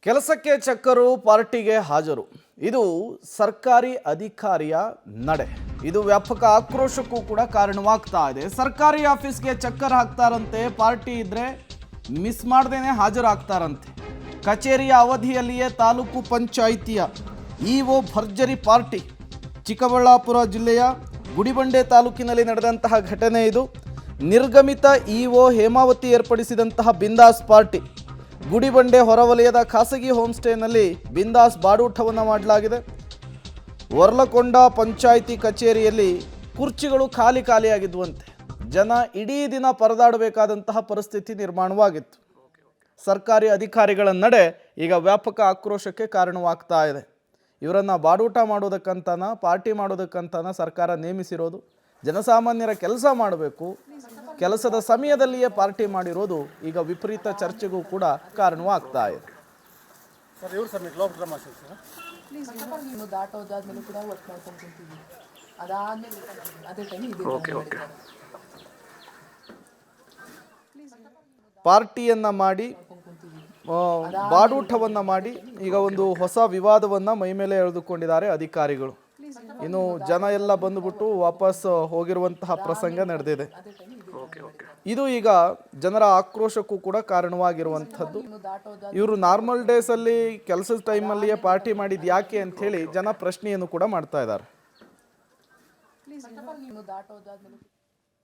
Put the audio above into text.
ಕೆಲಸಕ್ಕೆ ಚಕ್ಕರು ಪಾರ್ಟಿಗೆ ಹಾಜರು. ಇದು ಸರ್ಕಾರಿ ಅಧಿಕಾರಿಯ ನಡೆ. ಇದು ವ್ಯಾಪಕ ಆಕ್ರೋಶಕ್ಕೂ ಕೂಡ ಕಾರಣವಾಗ್ತಾ ಇದೆ. ಸರ್ಕಾರಿ ಆಫೀಸ್ಗೆ ಚಕ್ಕರ್ ಹಾಕ್ತಾರಂತೆ, ಪಾರ್ಟಿ ಇದ್ರೆ ಮಿಸ್ ಮಾಡ್ದೇನೆ ಹಾಜರಾಗ್ತಾರಂತೆ. ಕಚೇರಿಯ ಅವಧಿಯಲ್ಲಿಯೇ ತಾಲೂಕು ಪಂಚಾಯಿತಿಯ ಇಒ ಭರ್ಜರಿ ಪಾರ್ಟಿ. ಚಿಕ್ಕಬಳ್ಳಾಪುರ ಜಿಲ್ಲೆಯ ಗುಡಿಬಂಡೆ ತಾಲೂಕಿನಲ್ಲಿ ನಡೆದಂತಹ ಘಟನೆ ಇದು. ನಿರ್ಗಮಿತ ಇಒ ಹೇಮಾವತಿ ಏರ್ಪಡಿಸಿದಂತಹ ಬಿಂದಾಸ್ ಪಾರ್ಟಿ. ಗುಡಿಬಂಡೆ ಹೊರವಲಯದ ಖಾಸಗಿ ಹೋಮ್ ಸ್ಟೇನಲ್ಲಿ ಬಿಂದಾಸ್ ಬಾಡೂಟವನ್ನು ಮಾಡಲಾಗಿದೆ. ವರ್ಲಕೊಂಡ ಪಂಚಾಯಿತಿ ಕಚೇರಿಯಲ್ಲಿ ಕುರ್ಚಿಗಳು ಖಾಲಿಯಾಗಿದ್ವಂತೆ. ಜನ ಇಡೀ ದಿನ ಪರದಾಡಬೇಕಾದಂತಹ ಪರಿಸ್ಥಿತಿ ನಿರ್ಮಾಣವಾಗಿತ್ತು. ಸರ್ಕಾರಿ ಅಧಿಕಾರಿಗಳ ನಡೆ ಈಗ ವ್ಯಾಪಕ ಆಕ್ರೋಶಕ್ಕೆ ಕಾರಣವಾಗ್ತಾ ಇದೆ. ಇವರನ್ನು ಬಾಡೂಟ ಮಾಡೋದಕ್ಕಂತನ, ಪಾರ್ಟಿ ಮಾಡೋದಕ್ಕಂತನ ಸರ್ಕಾರ ನೇಮಿಸಿರೋದು. ಜನಸಾಮಾನ್ಯರ ಕೆಲಸ ಮಾಡಬೇಕು, ಕೆಲಸದ ಸಮಯದಲ್ಲಿಯೇ ಪಾರ್ಟಿ ಮಾಡಿರೋದು ಈಗ ವಿಪರೀತ ಚರ್ಚೆಗೂ ಕೂಡ ಕಾರಣವಾಗ್ತಾ ಇದೆ. ಪಾರ್ಟಿಯನ್ನ ಮಾಡಿ, ಬಾಡೂಟವನ್ನ ಮಾಡಿ ಈಗ ಒಂದು ಹೊಸ ವಿವಾದವನ್ನ ಮೈಮೇಲೆ ಎಳೆದುಕೊಂಡಿದ್ದಾರೆ ಅಧಿಕಾರಿಗಳು. ಇನ್ನು ಜನ ಎಲ್ಲ ಬಂದುಬಿಟ್ಟು ವಾಪಸ್ ಹೋಗಿರುವಂತಹ ಪ್ರಸಂಗ ನಡೆದಿದೆ. ಇದು ಈಗ ಜನರ ಆಕ್ರೋಶಕ್ಕೂ ಕೂಡ ಕಾರಣವಾಗಿರುವಂಥದ್ದು. ಇವರು ನಾರ್ಮಲ್ ಡೇಸ್ ಅಲ್ಲಿ ಕೆಲಸದ ಟೈಮಲ್ಲಿಯೇ ಪಾರ್ಟಿ ಮಾಡಿದ್ ಯಾಕೆ ಅಂತ ಹೇಳಿ ಜನ ಪ್ರಶ್ನೆಯನ್ನು ಕೂಡ ಮಾಡ್ತಾ ಇದ್ದಾರೆ.